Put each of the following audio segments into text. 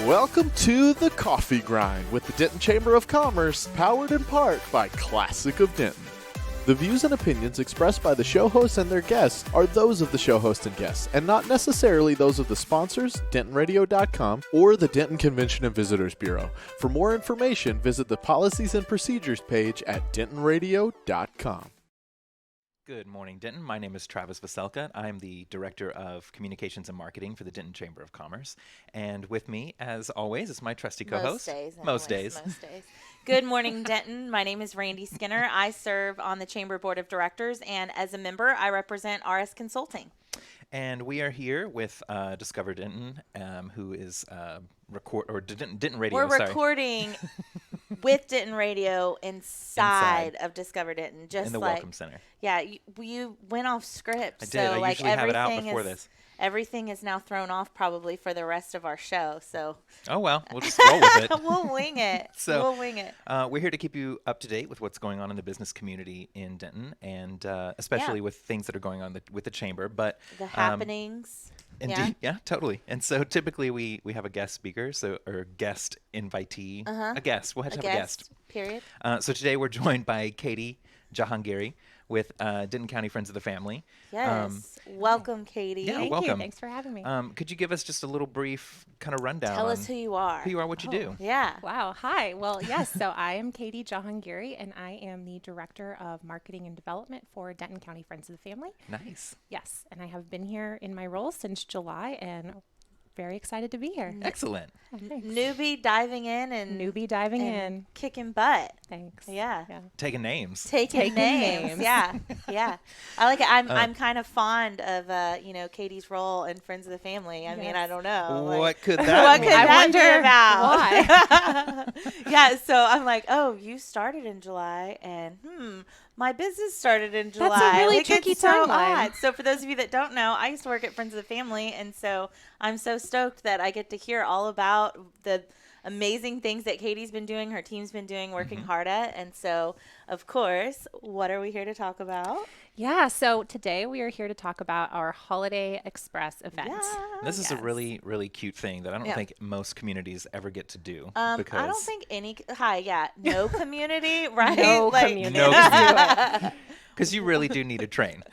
Welcome to The Coffee Grind with the Denton Chamber of Commerce, powered in part by Classic of Denton. The views and opinions expressed by the show hosts and their guests are those of the show host and guests, and not necessarily those of the sponsors, DentonRadio.com, or the Denton Convention and Visitors Bureau. For more information, visit the Policies and Procedures page at DentonRadio.com. Good morning, Denton. My name is Travis Veselka. I'm the Director of Communications and Marketing for the Denton Chamber of Commerce. And with me, as always, is my trusty co-host. Most days. Good morning, Denton. My name is Randi Skinner. I serve on the Chamber Board of Directors, and as a member, I represent RS Consulting. And we are here with Discover Denton, who is Denton Radio. We're recording with Denton Radio inside of Discover Denton, just in the like Welcome Center. Yeah, you went off script. I did. I usually have it out before this. Everything is now thrown off probably for the rest of our show. So. Oh well, we'll just roll with it. We'll wing it. We'll wing it. We're here to keep you up to date with what's going on in the business community in Denton, and especially with things that are going on with the chamber. But the happenings. Indeed, yeah, totally. And so typically we have a guest speaker, or guest invitee, a guest. We'll have to have a guest. Period. So today we're joined by Katherine Jahangiri with Denton County Friends of the Family. Yes. Welcome, Katie. Yeah, Thank welcome. you. Thanks for having me. Could you give us just a little brief kind of rundown? Tell us who you are. What you do. Yeah. Wow. Hi. Well, yes. So I am Katherine Jahangiri, and I am the Director of Marketing and Development for Denton County Friends of the Family. Nice. Yes. And I have been here in my role since July, and very excited to be here. Excellent. Newbie diving in. Kicking butt. Thanks. Yeah. Taking names. Taking names. Yeah. I like it. I'm kind of fond of Katie's role in Friends of the Family. I mean, I don't know. What could that mean? I wonder be about? Why? Yeah. So I'm like, oh, you started in July, and my business started in July. That's a really tricky timeline. So for those of you that don't know, I used to work at Friends of the Family, and so I'm so stoked that I get to hear all about the amazing things that Katie's been doing, her team's been doing, working hard at. And so, of course, what are we here to talk about? Yeah, so today we are here to talk about our Holiday Express event. Yeah. This is a really, really cute thing that I don't think most communities ever get to do. Because I don't think no community, right? No community. No community. Because you really do need a train.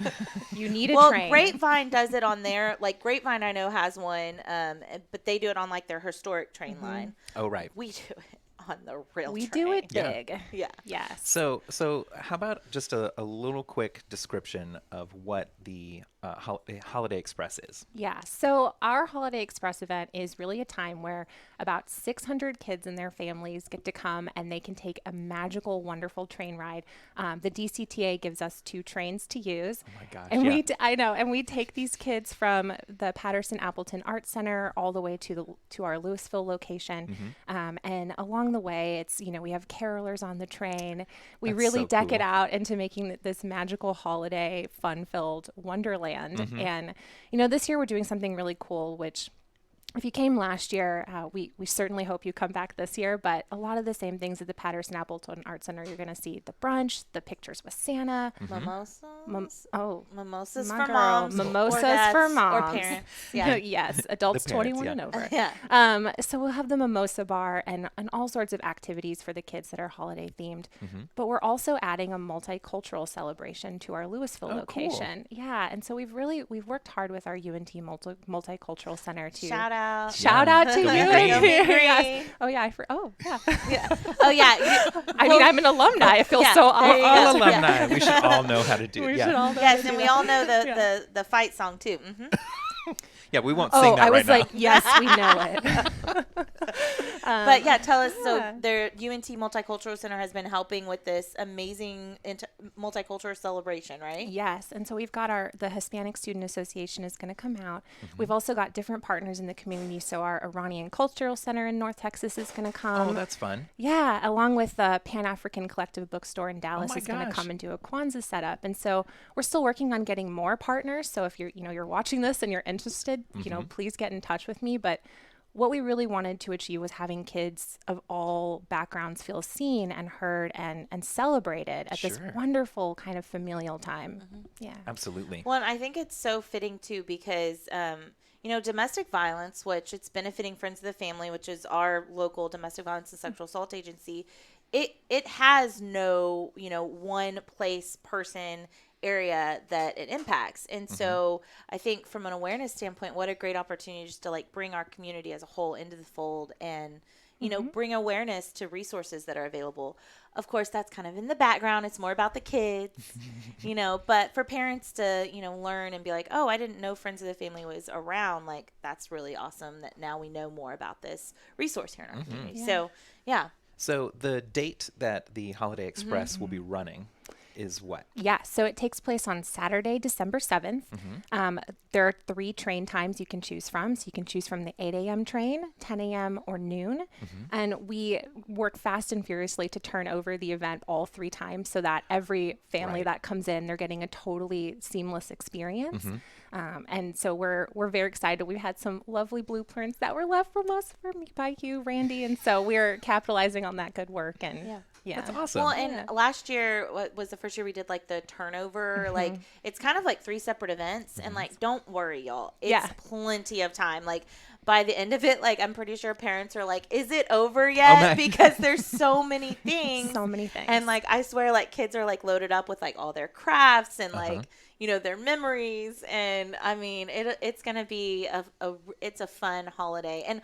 You need a Well, train. Grapevine does it on their, Grapevine I know has one, but they do it on their historic train line. Oh, right. We do it on the real we train. do it big. Yeah. Yes. So how about just a little quick description of what the Holiday Express is? Yeah. So our Holiday Express event is really a time where about 600 kids and their families get to come, and they can take a magical, wonderful train ride. The DCTA gives us 2 trains to use. Oh my gosh. And we take these kids from the Patterson Appleton Art Center all the way to our Louisville location. And along the way, it's, we have carolers on the train. We That's really so deck cool. it out into making this magical holiday, fun-filled wonderland. And, this year we're doing something really cool, which if you came last year, we certainly hope you come back this year, but a lot of the same things at the Patterson Appleton Art Center. You're going to see the brunch, the pictures with Santa. Mimosas? Mimosas my for girl. moms. Mimosas or dads, for moms. Or parents. Yeah. Yes, adults parents, 21 and over. Yeah. So we'll have the mimosa bar and all sorts of activities for the kids that are holiday themed. But we're also adding a multicultural celebration to our Louisville location. Cool. Yeah, and so we've worked hard with our UNT Multicultural Center to Shout out to you. Yes. Oh yeah, Oh yeah. I mean, I'm an alumni. I feel so All alumni. We should all know how to do it. Yes, and we all know the fight song too. Yeah, we won't sing that I was right like, yes, we know it. But yeah, tell us. So their UNT Multicultural Center has been helping with this amazing multicultural celebration, right? Yes, and so we've got the Hispanic Student Association is going to come out. We've also got different partners in the community. So our Iranian Cultural Center in North Texas is going to come. Oh, that's fun. Yeah, along with the Pan-African Collective Bookstore in Dallas is going to gosh. come and do a Kwanzaa setup. And so we're still working on getting more partners. So if you're watching this and you're interested, please get in touch with me. But what we really wanted to achieve was having kids of all backgrounds feel seen and heard and celebrated at this wonderful kind of familial time. Yeah. Absolutely. Well, and I think it's so fitting too because domestic violence, which it's benefiting Friends of the Family, which is our local domestic violence and sexual assault agency. It has no, one place, person, area that it impacts. And so I think from an awareness standpoint, what a great opportunity just to like bring our community as a whole into the fold and, bring awareness to resources that are available. Of course, that's kind of in the background. It's more about the kids, but for parents to, learn and be like, oh, I didn't know Friends of the Family was around. Like, that's really awesome that now we know more about this resource here in our community. Yeah. So, yeah. So the date that the Holiday Express will be running is what? Yeah, so it takes place on Saturday, December 7th. There are 3 train times you can choose from. So you can choose from the 8 a.m. train, 10 a.m., or noon. And we work fast and furiously to turn over the event all 3 times so that every family that comes in, they're getting a totally seamless experience. And so we're very excited. We had some lovely blueprints that were left from us by you, Randi. And so we're capitalizing on that good work. And yeah. That's awesome. Well, and last year was the first year we did like the turnover. Like it's kind of like 3 separate events, and like don't worry, y'all. It's plenty of time. Like by the end of it, like I'm pretty sure parents are like, "Is it over yet?" Because there's so many things. So many things. And like I swear, like kids are like loaded up with like all their crafts and like their memories. And I mean, it's gonna be it's a fun holiday. And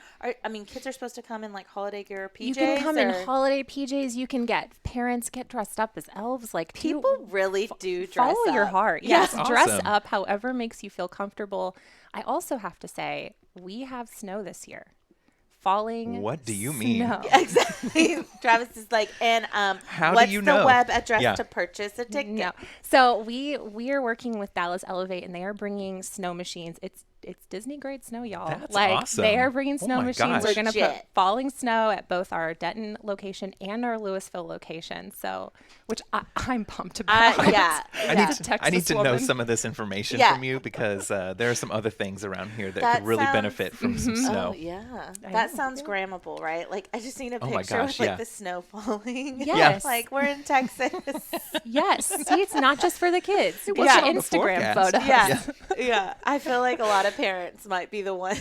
kids are supposed to come in like holiday gear or PJs. You can come in holiday PJs. You can parents get dressed up as elves. Like people really do dress follow up. your heart. Yes, That's dress awesome. up however makes you feel comfortable. I also have to say we have snow this year. Falling. What do you mean? Snow. Exactly. Travis is like, and How what's do you the know? web address to purchase a ticket? No. So we are working with Dallas Elevate, and they are bringing snow machines. It's Disney grade snow, y'all. That's like awesome. they are bringing snow my machines. gosh. We're going to put Legit. falling snow at both our Denton location and our Louisville location. So, which I'm pumped about. I need to know woman. some of this information Yeah. from you because there are some other things around here that That could really sounds- benefit from some snow. Oh yeah, I that know, sounds grammable, right? Like I just need a Oh my picture gosh, with like yeah. the snow falling. Yes. Like we're in Texas. Yes. See, it's not just for the kids. Get wasn't your on the Instagram forecast. photos. Yeah. Yeah. I feel like a lot of parents might be the one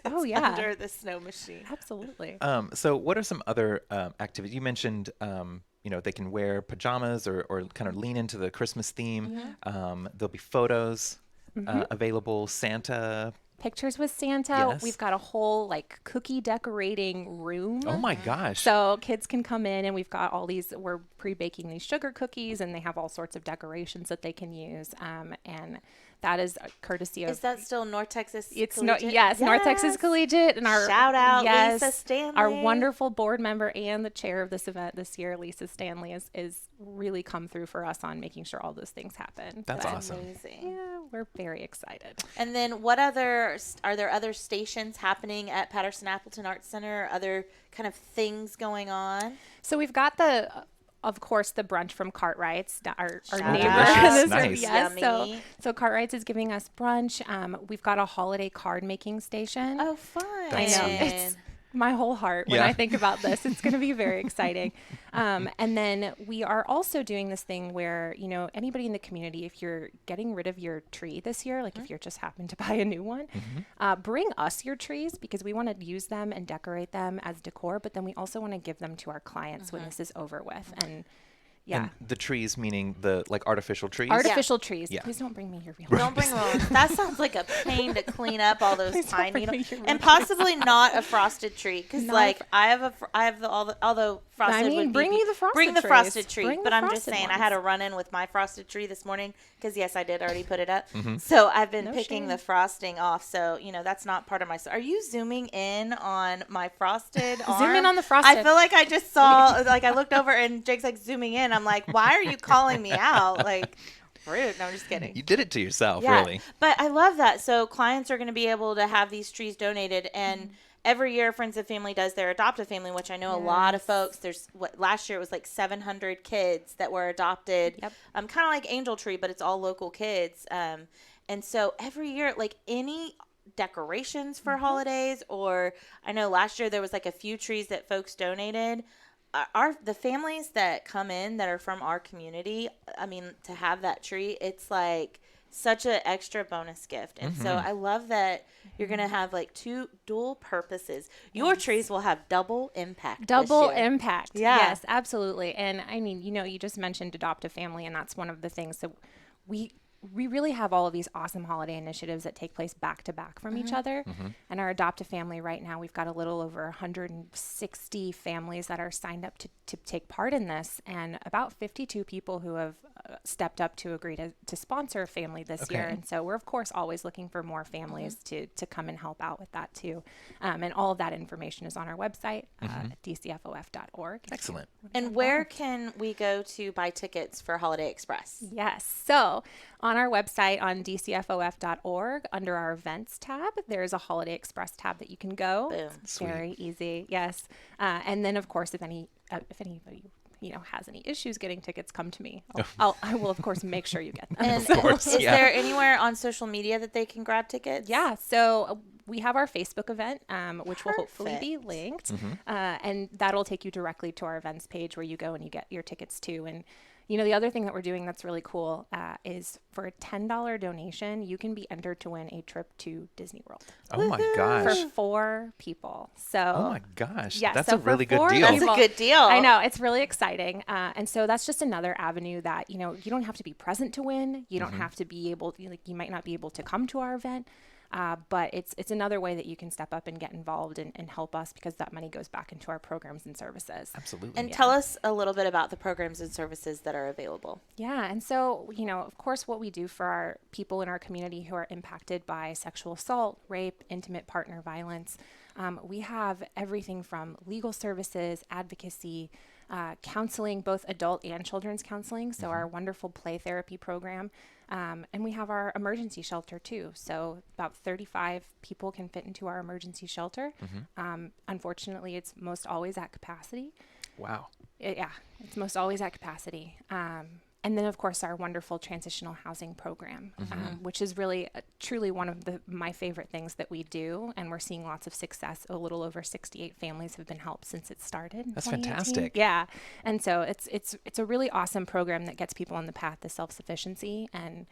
Oh, yeah. under the snow machine. Absolutely. So what are some other activities? You mentioned, they can wear pajamas or kind of lean into the Christmas theme. There'll be photos available, Santa. Pictures with Santa. Yes. We've got a whole like cookie decorating room. Oh my gosh. So kids can come in and we've got all these, we're pre-baking these sugar cookies and they have all sorts of decorations that they can use. And that is courtesy of. Is that still North Texas? It's Collegiate? North Texas Collegiate, and our Shout out Lisa Stanley. our wonderful board member and the chair of this event this year, Lisa Stanley, is really come through for us on making sure all those things happen. That's So, awesome. Amazing. Yeah, we're very excited. And then are there other stations happening at Patterson Appleton Arts Center? Other kind of things going on? So we've got of course, the brunch from Cartwright's, our Shout neighbor. out. in this Nice. room. Yes, Yummy. so Cartwright's is giving us brunch. We've got a holiday card making station. Oh, fun. I know. It's my whole heart when Yeah. I think about this. It's going to be very exciting. And then we are also doing this thing where, anybody in the community, if you're getting rid of your tree this year, like if you're just happen to buy a new one, bring us your trees because we want to use them and decorate them as decor. But then we also want to give them to our clients when this is over with. And yeah. And the trees meaning the like artificial trees? Artificial trees. Yeah. Please don't bring me your real Don't bring those. That sounds like a pain to clean up all those Please don't tiny, bring me your and real possibly not a frosted tree, because Not like I have although frosted. I mean, would bring be, me the frosted Bring the trees. frosted tree. Bring the But I'm just frosted saying, I had a ones. run-in with my frosted tree this morning because yes, I did already put it up. So I've been No picking shame. the frosting off. So that's not part of my. Are you zooming in on my frosted arm? Zoom in on the frosted. I feel like I just saw. Like I looked over and Jake's like zooming in. I'm like, why are you calling me out? Like. Rude. No, I'm just kidding. You did it to yourself, Yeah, really. but I love that. So clients are going to be able to have these trees donated, and every year Friends of Family does their Adopt a Family, which I know a lot of folks. Last year it was like 700 kids that were adopted. Yep. Kind of like Angel Tree, but it's all local kids. And so every year, like any decorations for holidays, or I know last year there was like a few trees that folks donated. The families that come in that are from our community, I mean, to have that tree, it's like such an extra bonus gift. And so I love that you're going to have like 2 dual purposes. Your trees will have double impact. Double this year. impact. Yeah. Yes, absolutely. And I mean, you just mentioned Adopt a Family, and that's one of the things that we really have all of these awesome holiday initiatives that take place back to back from each other. And our Adopt a Family right now, we've got a little over 160 families that are signed up to take part in this, and about 52 people who have stepped up to agree to sponsor a family this year. And so we're, of course, always looking for more families to come and help out with that too. And all of that information is on our website, dcfof.org. Excellent. And where can we go to buy tickets for Holiday Express? Yes. So on our website on dcfof.org, under our events tab, there's a Holiday Express tab that you can go. Boom. It's very easy. Yes. And then, of course, if anybody has any issues getting tickets, come to me. I will, of course, make sure you get them. And Of course, is yeah. there anywhere on social media that they can grab tickets? Yeah, so we have our Facebook event, which will hopefully be linked, and that'll take you directly to our events page where you go and you get your tickets too. And the other thing that we're doing that's really cool is for a $10 donation, you can be entered to win a trip to Disney World. Oh my gosh. For 4 people. So Oh my gosh. yeah, That's so a really for good 4 deal. That's a people- good deal. I know, it's really exciting. And so that's just another avenue that, you don't have to be present to win. You don't have to be able, you might not be able to come to our event. But it's another way that you can step up and get involved and help us, because that money goes back into our programs and services. Absolutely. And tell us a little bit about the programs and services that are available. Yeah. And so, of course, what we do for our people in our community who are impacted by sexual assault, rape, intimate partner violence, we have everything from legal services, advocacy, counseling, both adult and children's counseling. So our wonderful play therapy program. And we have our emergency shelter too. So about 35 people can fit into our emergency shelter. Unfortunately, it's most always at capacity. Wow. It's most always at capacity. And then, of course, our wonderful transitional housing program, which is really truly one of my favorite things that we do. And we're seeing lots of success. A little over 68 families have been helped since it started in That's 2018. fantastic. Yeah. And so it's a really awesome program that gets people on the path to self-sufficiency. And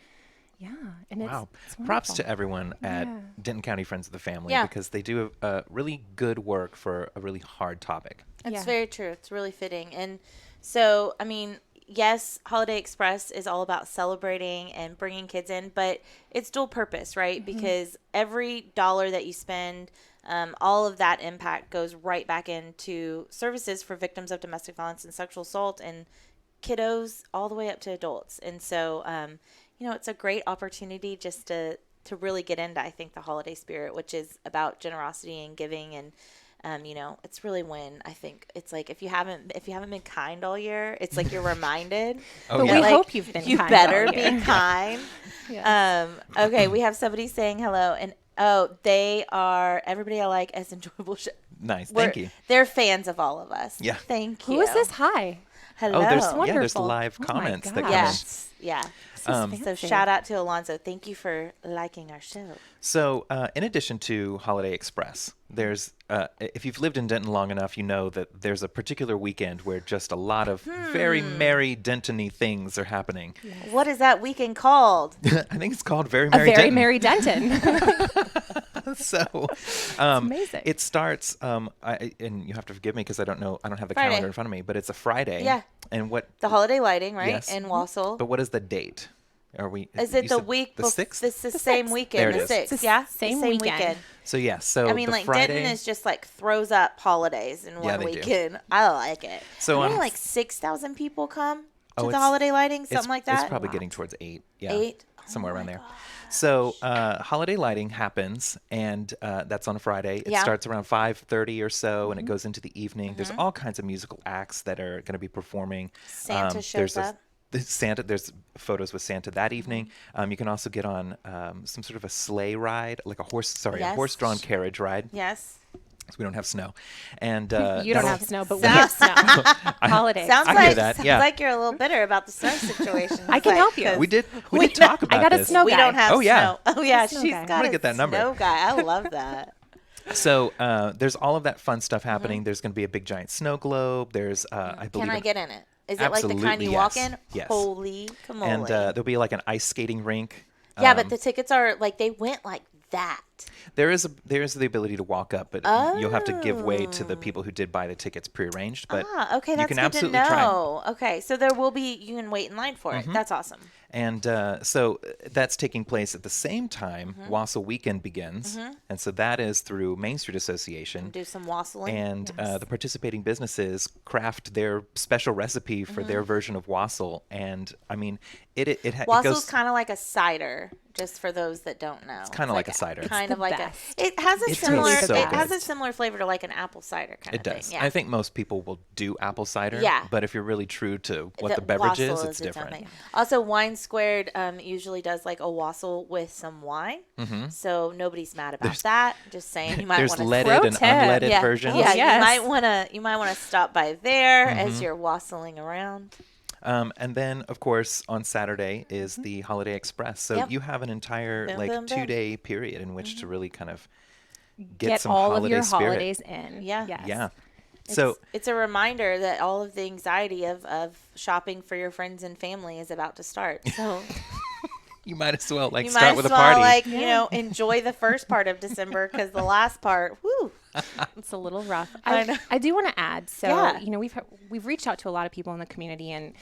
and Wow. it's Props wonderful. to everyone at Denton County Friends of the Family, Yeah. because they do really good work for a really hard topic. It's very true. It's really fitting. And so, I mean, yes, Holiday Express is all about celebrating and bringing kids in, but it's dual purpose, right? Because every dollar that you spend, all of that impact goes right back into services for victims of domestic violence and sexual assault and kiddos all the way up to adults. And so, it's a great opportunity just to really get into, I think, the holiday spirit, which is about generosity and giving. And it's really when I think it's like if you haven't been kind all year, it's like you're reminded. But that, we like, hope you've been you kind better all year. be kind. Okay, we have somebody saying hello, and they are everybody I like as enjoyable. Nice. Thank you. They're fans of all of us. Yeah. Thank you. Who is this? Hi. Hello. Oh, there's Wonderful. live Oh my comments that gosh. come in. Yes. Yeah. So fancy. shout out to Alonzo. Thank you for liking our show. So, in addition to Holiday Express, there's if you've lived in Denton long enough, you know that there's a particular weekend where just a lot of very merry Denton-y things are happening. What is that weekend called? I think it's called Very A Merry very Denton. merry Denton. So, amazing. it starts. And you have to forgive me because I don't have the Friday. calendar in front of me, but it's a Friday. Yeah. And what? The holiday lighting, right? Yes. In Wausau. But what is the date? Are we? Is you it the said week The before? sixth. It's the same 6th. weekend. There it The is. 6th. It's the Yeah. same the same weekend. So yeah. So I mean, the like Friday. Denton is just like throws up holidays in one they do. weekend. I like it. So, How many, on- like 6,000 people come to the it's- holiday lighting, It's- something like that. It's probably getting towards 8. Yeah. 8? Somewhere Oh around my there. gosh. So holiday lighting happens, and that's on a Friday. It Yeah. starts around 5:30 or so, and it goes into the evening. There's all kinds of musical acts that are going to be performing. Santa shows up. There's photos with Santa that evening. You can also get on some sort of a sleigh ride, like a Yes. horse-drawn carriage ride. Yes. 'Cause we don't have snow, and You don't that'll- have snow, but we have snow. Holidays. Sounds I hear like that, sounds yeah. like you're a little bitter about the snow situation. I can help you. We did talk about I got a this. snow We guy. don't have Oh, yeah. snow. Oh yeah, Snow she's guy. got I'm gonna a get that number. snow guy. I love that. So there's all of that fun stuff happening. There's going to be a big giant snow globe. There's I believe Can I get in it? Is it like the kind Absolutely, you walk yes. in? Yes. Holy camole. and there'll be like an ice skating rink Yeah, but the tickets are like they went like that. There is the ability to walk up, but you'll have to give way to the people who did buy the tickets prearranged. But Okay, you that's can good absolutely to try. know. Okay, so there will be, you can wait in line for it. That's awesome. And so that's taking place at the same time Wassail Weekend begins. And so that is through Main Street Association. Do some wassailing. And the participating businesses craft their special recipe for their version of wassail. And I mean, it Wassai's goes kind of like a cider, just for those that don't know. It's kind of like a cider. Kind of the like best. it has a It similar tastes so it has good. a similar flavor to like an apple cider kind It of thing. does. Yeah. I think most people will do apple cider. Yeah. But if you're really true to what the beverage wassail is, it's its own different. thing. Also, Wine Squared usually does like a wassail with some wine, so nobody's mad about that. Just saying, you might There's want to leaded and tip. unleaded versions. Yeah, yes. you might want to stop by there as you're wassailing around. And then, of course, on Saturday is the Holiday Express. So you have an entire Boom, like boom, boom. 2-day period in which to really kind of get some all holiday of your spirit. holidays in. Yeah. Yes. Yeah. So It's a reminder that all of the anxiety of shopping for your friends and family is about to start. So you might as well like you start might with as a well party. like enjoy the first part of December, because the last part, whoo. It's a little rough. I know. I do want to add. So, Yeah. we've reached out to a lot of people in the community, and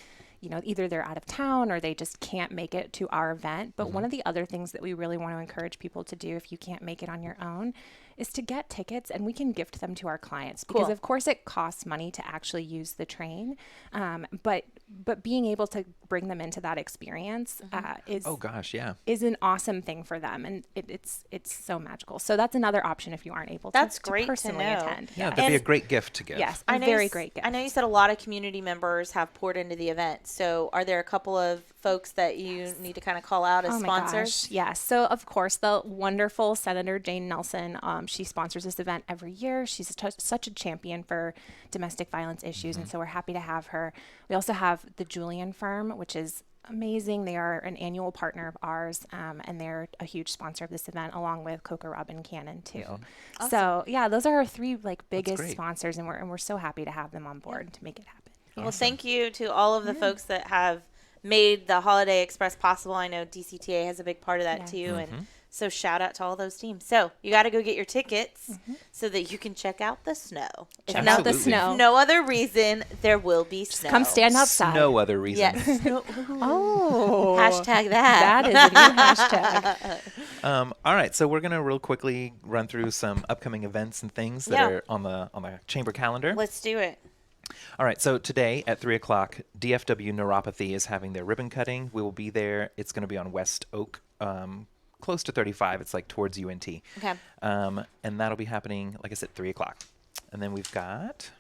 either they're out of town or they just can't make it to our event. But one of the other things that we really want to encourage people to do if you can't make it on your own is to get tickets, and we can gift them to our clients, because Cool. of course it costs money to actually use the train. But being able to bring them into that experience is oh gosh, yeah. is an awesome thing for them, and it's so magical. So that's another option if you aren't able That's to great to personally know. attend. Yeah, Yes. that'd be a great gift to give. Yes, I a know very you great gift. I know you said a lot of community members have poured into the event. So are there a couple of folks that you need to kind of call out as Oh my sponsors? gosh. Yes. So of course the wonderful Senator Jane Nelson, she sponsors this event every year. She's such a champion for domestic violence issues, and so we're happy to have her. We also have the Julian Firm, which is amazing. They are an annual partner of ours, and they're a huge sponsor of this event, along with Coca Robin Cannon too. So yeah, those are our three biggest great. sponsors, and we're so happy to have them on board to make it happen. Well, thank you to all of the folks that have made the Holiday Express possible. I know DCTA has a big part of that Yes. too, and so shout out to all those teams. So you got to go get your tickets so that you can check out the snow. If Check no- out the Absolutely. snow. no other reason, there will be snow. Come stand outside. No other reason. Yes. Oh, Hashtag that. that is a new hashtag. All right, so we're gonna real quickly run through some upcoming events and things that Yeah. are on the chamber calendar. Let's do it. All right, so today at 3 o'clock, DFW Neuropathy is having their ribbon cutting. We will be there. It's going to be on West Oak, close to 35. It's like towards UNT. Okay. And that'll be happening, like I said, 3 o'clock. And then we've got...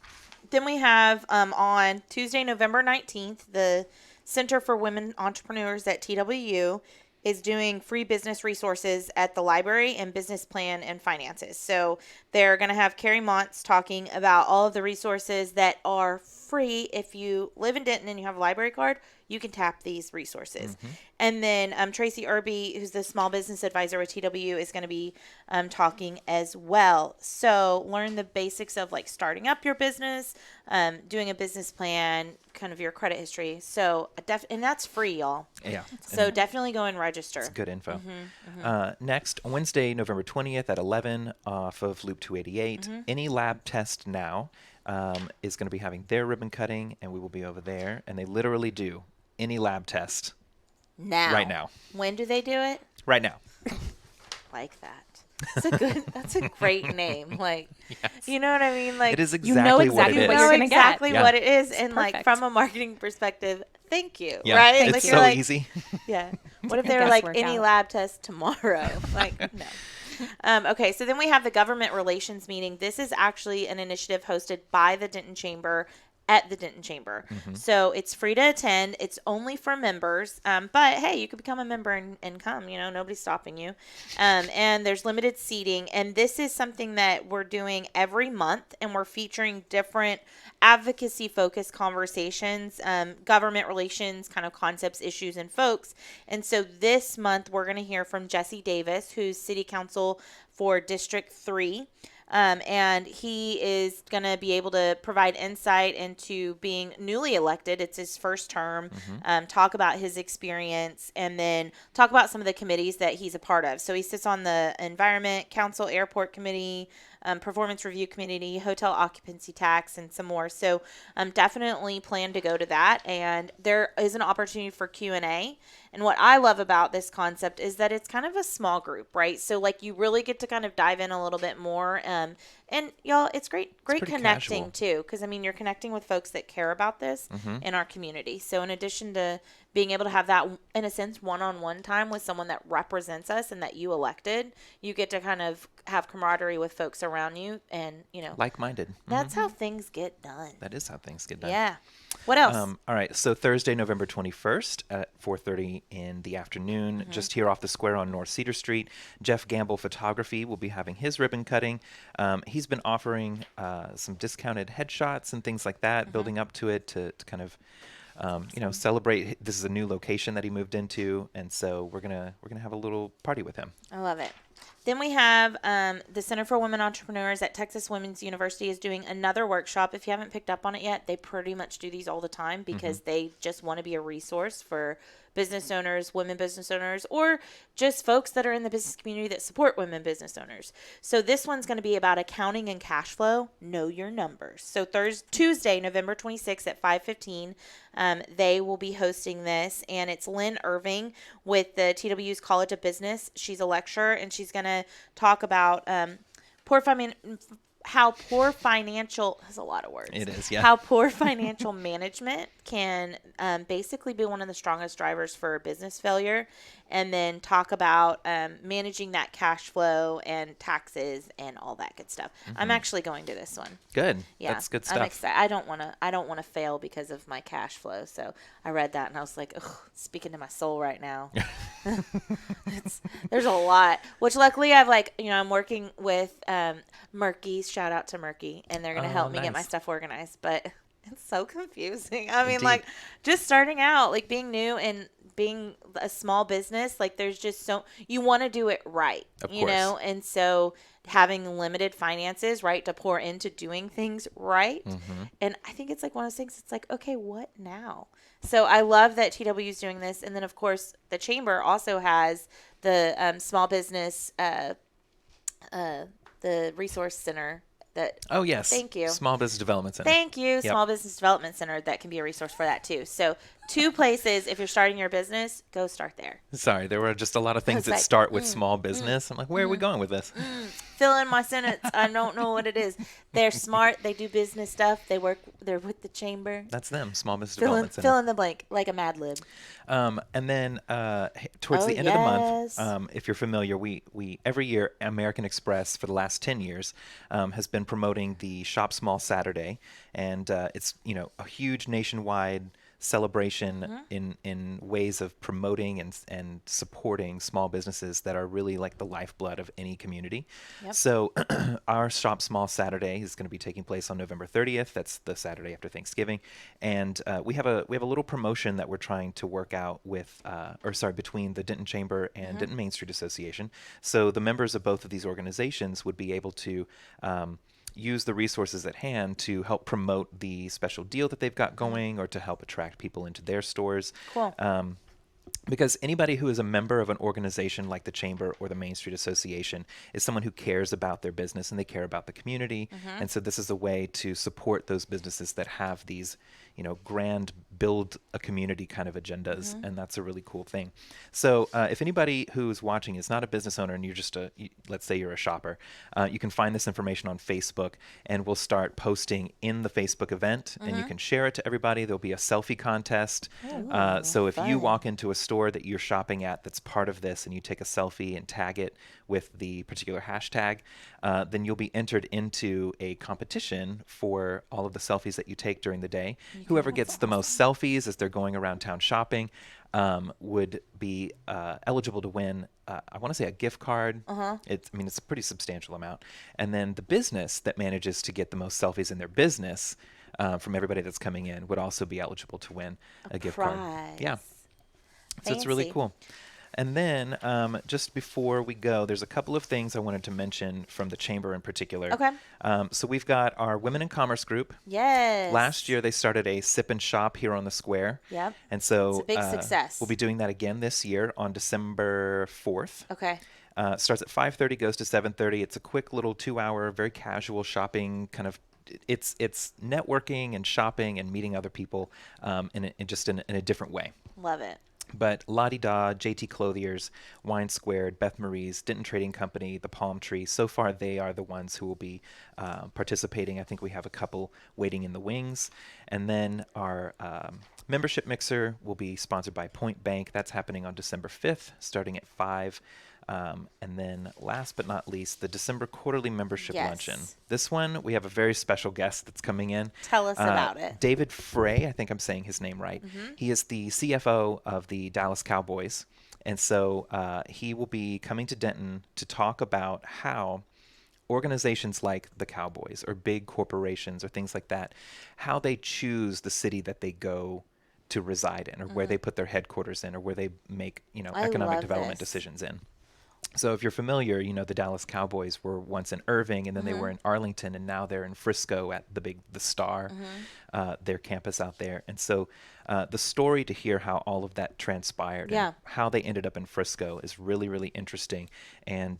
Then we have on Tuesday, November 19th, the Center for Women Entrepreneurs at TWU is doing free business resources at the library and business plan and finances. So they're going to have Carrie Montz talking about all of the resources that are free. If you live in Denton and you have a library card, you can tap these resources. And then Tracy Irby, who's the small business advisor with TWU, is going to be talking as well. So learn the basics of like starting up your business, doing a business plan, kind of your credit history. So and that's free, y'all. Yeah. So definitely go and register. It's good info. Next, Wednesday, November 20th at 11 off of Loop 288. Any Lab Test Now is going to be having their ribbon cutting, and we will be over there. And they literally do any lab test Now. right now. When do they do it? Right now. Like that. That's a great name. Like, you know what I mean? Like, It is You know exactly what exactly it what is. know you're gonna get. exactly Yeah. what it is, and like perfect. from a marketing perspective, thank you. Yeah, Right? it's Like so you're like, easy. yeah. What if they were like Guesswork any out. lab test tomorrow? Like, no. Okay, so then we have the government relations meeting. This is actually an initiative hosted by the Denton Chamber at the Denton Chamber. So it's free to attend. It's only for members. But hey, you could become a member and come, nobody's stopping you. And there's limited seating. And this is something that we're doing every month, and we're featuring different advocacy focused conversations, government relations, kind of concepts, issues, and folks. And so this month we're going to hear from Jesse Davis, who's city council for District 3. And he is going to be able to provide insight into being newly elected. It's his first term, talk about his experience, and then talk about some of the committees that he's a part of. So he sits on the Environment Council, Airport Committee, Performance Review Committee, Hotel Occupancy Tax, and some more. So definitely plan to go to that. And there is an opportunity for Q&A. And what I love about this concept is that it's kind of a small group, right? So like you really get to kind of dive in a little bit more. And y'all, it's great connecting casual. too. Because I mean, you're connecting with folks that care about this in our community. So in addition to being able to have that, in a sense, one-on-one time with someone that represents us and that you elected, you get to kind of have camaraderie with folks around you, and Like-minded. that's how things get done. That is how things get done. Yeah. What else? All right. So Thursday, November 21st at 4:30 in the afternoon, just here off the square on North Cedar Street, Jeff Gamble Photography will be having his ribbon cutting. He's been offering some discounted headshots and things like that, building up to it to kind of celebrate. This is a new location that he moved into, and so we're gonna have a little party with him. I love it. Then we have the Center for Women Entrepreneurs at Texas Women's University is doing another workshop. If you haven't picked up on it yet, they pretty much do these all the time because they just want to be a resource for business owners, women business owners, or just folks that are in the business community that support women business owners. So this one's going to be about accounting and cash flow. Know your numbers. So Tuesday, November 26th at 5:15, they will be hosting this, and it's Lynn Irving with the TW's College of Business. She's a lecturer, and she's going to talk about how poor financial, that's a lot of words. It is, yeah. How poor financial management can basically be one of the strongest drivers for business failure, and then talk about managing that cash flow and taxes and all that good stuff. I'm actually going to this one. Good. Yeah, That's good stuff. I'm excited. I don't want to fail because of my cash flow. So I read that and I was like, ugh, speaking to my soul right now. There's a lot. Which luckily I'm working with Murky's. Shout out to Murky, and they're gonna help me get my nice. stuff organized. But it's so confusing. I mean, Indeed. like just starting out, like being new and being a small business, like there's just you want to do it right, Of you know, and so having limited finances, right, to pour into doing things right. And I think it's like one of those things, it's like, okay, what now? So I love that TW is doing this. And then of course the chamber also has the small business, the resource center that, Oh, yes. Thank you. Small Business Development Center. Thank you. Small Business Development Center, that can be a resource for that too. So 2 places, if you're starting your business, go start there. Sorry, there were just a lot of things was that like, start with small business. I'm like, where are we going with this? Fill in my sentence. I don't know what it is. They're smart. They do business stuff. They're with the chamber. That's them, Small Business Fill Development Center. And then towards Oh, the end of the yes. month, if you're familiar, we every year American Express for the last 10 years has been promoting the Shop Small Saturday, and it's a huge nationwide celebration in ways of promoting and supporting small businesses that are really like the lifeblood of any community. Yep. So our Shop Small Saturday is going to be taking place on November 30th. That's the Saturday after Thanksgiving, and we have a little promotion that we're trying to work out with, between the Denton Chamber and Denton Main Street Association. So the members of both of these organizations would be able to use the resources at hand to help promote the special deal that they've got going, or to help attract people into their stores. Cool. Because anybody who is a member of an organization like the Chamber or the Main Street Association is someone who cares about their business and they care about the community. And so this is a way to support those businesses that have these, grand build a community kind of agendas. And that's a really cool thing. So if anybody who's watching is not a business owner and you're just let's say you're a shopper, you can find this information on Facebook, and we'll start posting in the Facebook event, and you can share it to everybody. There'll be a selfie contest. So if you walk into a store that you're shopping at that's part of this, and you take a selfie and tag it with the particular hashtag, then you'll be entered into a competition for all of the selfies that you take during the day. Whoever gets the most selfies as they're going around town shopping would be eligible to win, I want to say a gift card. It's a pretty substantial amount. And then the business that manages to get the most selfies in their business from everybody that's coming in would also be eligible to win a gift card. Yeah. So it's really Fancy. cool. And then just before we go, there's a couple of things I wanted to mention from the Chamber in particular. Okay. So we've got our Women in Commerce group. Yes. Last year, they started a sip and shop here on the square. Yep. And so It's a big success. we'll be doing that again this year on December 4th. Okay. Starts at 5:30, goes to 7:30. It's a quick little 2-hour, very casual shopping kind of. It's networking and shopping and meeting other people in a different way. Love it. But La Di Da, JT Clothiers, Wine Squared, Beth Marie's, Denton Trading Company, The Palm Tree, so far they are the ones who will be participating. I think we have a couple waiting in the wings. And then our membership mixer will be sponsored by Point Bank. That's happening on December 5th, starting at 5. And then last but not least, the December quarterly membership luncheon. This one, we have a very special guest that's coming in. Tell us about it. David Frey, I think I'm saying his name right. He is the CFO of the Dallas Cowboys. And so he will be coming to Denton to talk about how organizations like the Cowboys or big corporations or things like that, how they choose the city that they go to reside in or where they put their headquarters in or where they make, economic development decisions in. So if you're familiar, the Dallas Cowboys were once in Irving, and then they were in Arlington, and now they're in Frisco at the Star, their campus out there. And so the story to hear how all of that transpired and how they ended up in Frisco is really, really interesting. And,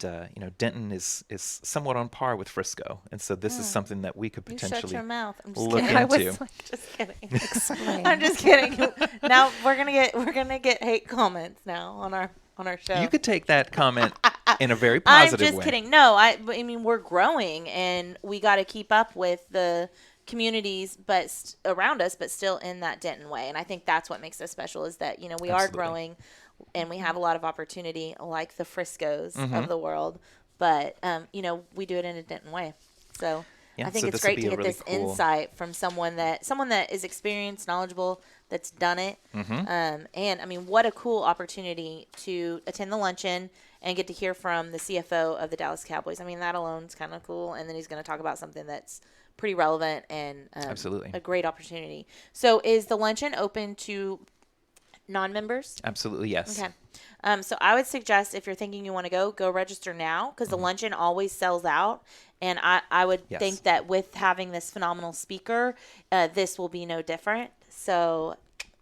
Denton is somewhat on par with Frisco. And so this is something that we could potentially shut your mouth. I'm just look kidding. into. Just kidding. Explain. I'm just kidding. Now we're gonna get hate comments now on our show. You could take that comment in a very positive way. I'm just kidding. No, I mean, we're growing and we got to keep up with the communities around us, but still in that Denton way. And I think that's what makes us special is that, we are growing and we have a lot of opportunity like the Friscos of the world, but, we do it in a Denton way. So I think it's great to get this insight from someone that is experienced, knowledgeable, that's done it. And I mean, what a cool opportunity to attend the luncheon and get to hear from the CFO of the Dallas Cowboys. I mean, that alone is kind of cool. And then he's going to talk about something that's pretty relevant and absolutely a great opportunity. So is the luncheon open to non-members? Absolutely, yes. Okay. So I would suggest if you're thinking you want to go register now because the luncheon always sells out. And I would think that with having this phenomenal speaker, this will be no different. So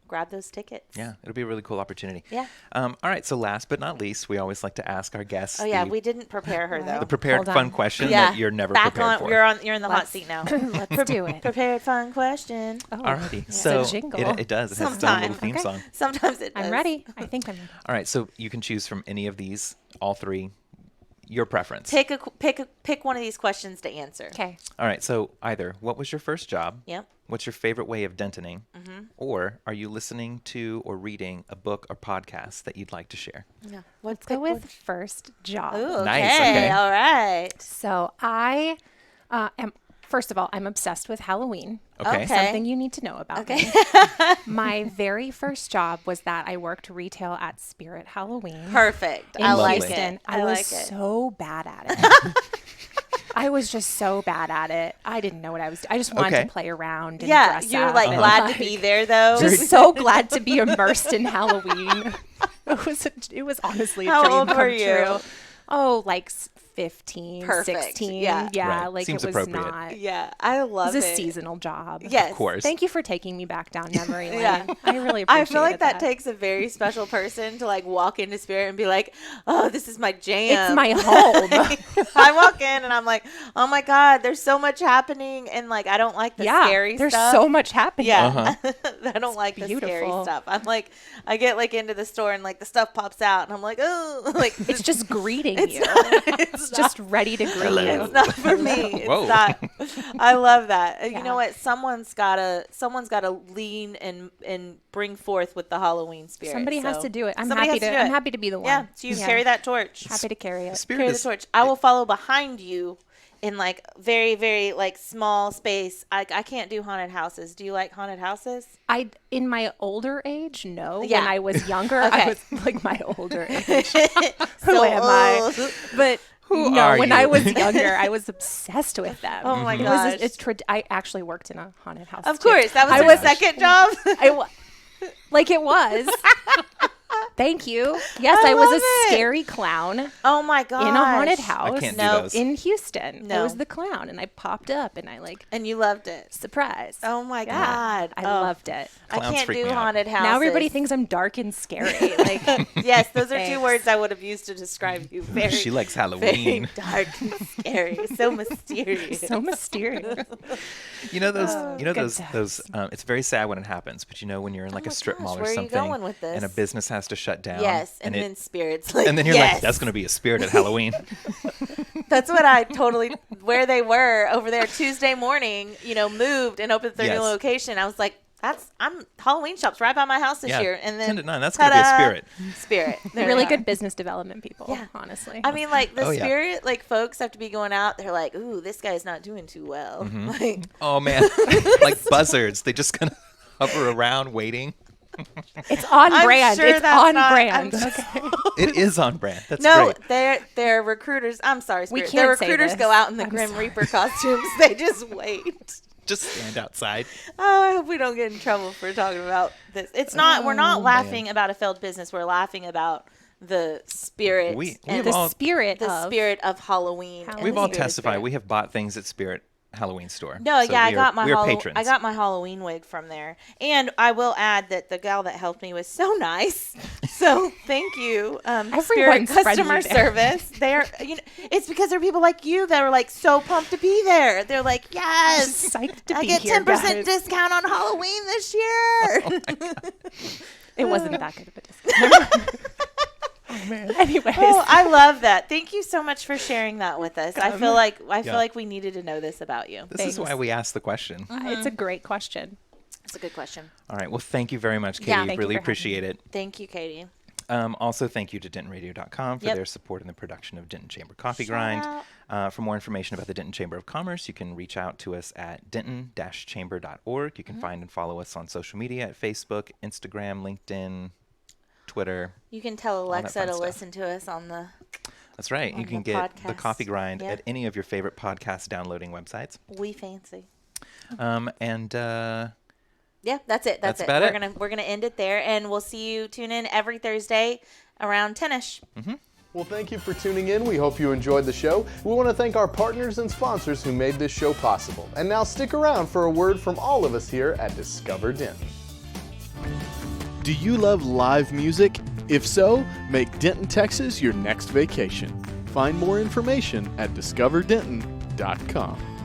grab those tickets. Yeah, it'll be a really cool opportunity. Yeah. All right, so last but not least, we always like to ask our guests. Oh, yeah, we didn't prepare her, though. The prepared fun question that you're never prepared for. You're in the hot seat now. Let's do it. Prepared fun question. Oh, alrighty. So it does. It has its own little theme song. Sometimes it does. I'm ready. I think I'm ready. All right, so you can choose from any of these, all three, your preference. Pick one of these questions to answer. Okay. All right, so either what was your first job? Yep. What's your favorite way of dentoning? Or are you listening to or reading a book or podcast that you'd like to share? Yeah. Let's go with first job. Ooh, okay. Nice, okay. All right. So I am, first of all, I'm obsessed with Halloween. Okay. Something you need to know about me. My very first job was that I worked retail at Spirit Halloween. Perfect. In I like Houston. it. I was so bad at it. I was just so bad at it. I didn't know what I was doing. I just wanted to play around and dress you're up. like glad to be there though. Just so glad to be immersed in Halloween. It was honestly a How dream old come were you? true. Oh, like 15, Perfect. 16. Yeah. Right. Like Seems it was appropriate. not. Yeah, I love It was it. a seasonal job. Yes. Of course. Thank you for taking me back down memory lane. Yeah. I really appreciate I feel like that that takes a very special person to like walk into Spirit and be like, oh, this is my jam. It's my home. I walk in and I'm like, oh my God, there's so much happening. And like, I don't like the scary there's stuff. so much happening. Yeah. I don't like the scary beautiful. stuff. I'm like, I get like into the store and like the stuff pops out and I'm like, oh, like It's just greeting you. it's Just ready to greet you. It's not for me. It's Whoa. not. I love that. You Yeah. know what? Someone's gotta lean and bring forth with the Halloween spirit. Somebody has So to do it. I'm somebody happy has to. do I'm it. happy to be the one. Yeah. So you carry that torch. Happy to carry it. Spirit Carry the is- torch. I will follow behind you in like very, very like small space. I can't do haunted houses. Do you like haunted houses? I in my older age, no. Yeah. When I was younger, Okay. I was like my older age. Who am I? But no, are when you? I was younger, I was obsessed with them. Oh my It gosh. was I actually worked in a haunted house. Of too. course. That was I your was- second job? Like it was. Thank you. Yes, I I was love a it. scary clown Oh my god! in a haunted house. I can't do No. those. in Houston. I No. was the clown, and I popped up, and I And you loved it. surprise. Oh my Yeah, god! I Oh, loved it. I Clowns can't freak do me out. haunted houses. Now everybody thinks I'm dark and scary. Like, Yes, those are two Thanks. words I would have used to describe you. Very, She likes very Halloween. dark and scary. So mysterious. so mysterious. You know those. good Those. It's very sad when it happens, but when you're in like Oh a my strip gosh, mall or where are you something, going with and a this? business has to shut down. Yes, and it- then spirits. Like, and then you're yes. like, that's going to be a spirit at Halloween. That's what I totally where they were over there Tuesday morning. Moved and opened their new Yes. location. I was like, I'm Halloween shop's right by my house this Yeah, year, and then 10 to 9. That's going to be a ta-da, spirit. Spirit. There Really they are. good business development people, Yeah. honestly. I mean, like the Oh, yeah. spirit, like folks have to be going out. They're like, ooh, this guy's not doing too well. Mm-hmm. Like, Oh man, like buzzards. They just kind of hover around waiting. it's on I'm brand. sure It's that's on not- brand. I'm Okay. It is on brand. That's no, great. they're recruiters. I'm sorry, We spirit. can't Their say recruiters this. go out in the I'm Grim sorry. Reaper costumes. They just wait. Just stand outside. Oh, I hope we don't get in trouble for talking about this. It's not. We're not laughing about a failed business. We're laughing about the spirit. We and have The all spirit the of spirit of Halloween. and we've the all spirit of testified. spirit. We have bought things at Spirit Halloween store. No, So yeah, I we got are, my we are patrons. I got my Halloween wig from there, and I will add that the gal that helped me was so nice. So thank you, Spirit Everyone's customer friendly there. service. They're, it's because there are people like you that are like so pumped to be there. They're like, yes, psyched to I be get here, 10% guys. discount on Halloween this year. It wasn't that good of a discount. Anyways, Oh, I love that. Thank you so much for sharing that with us. I feel like Yeah. we needed to know this about you. This is why we asked the question. it's a great question. It's a good question. All right. Well, thank you very much, Katie. Yeah. Thank you Really for having appreciate it. Thank you, Katie. Also, thank you to DentonRadio.com for Yep. their support in the production of Denton Chamber Coffee Shout Grind. out. For more information about the Denton Chamber of Commerce, you can reach out to us at denton-chamber.org. You can find and follow us on social media at Facebook, Instagram, LinkedIn, Twitter. You can tell that Alexa fun to stuff. listen to us on the. That's right. On You can the get the podcast. Coffee Grind Yep. at any of your favorite podcast downloading websites. We fancy. And Yeah, that's it. That's That's it. about We're gonna end it there, and we'll see you. Tune in every Thursday around 10ish. Well, thank you for tuning in. We hope you enjoyed the show. We want to thank our partners and sponsors who made this show possible. And now stick around for a word from all of us here at Discover Denton. Do you love live music? If so, make Denton, Texas your next vacation. Find more information at discoverdenton.com.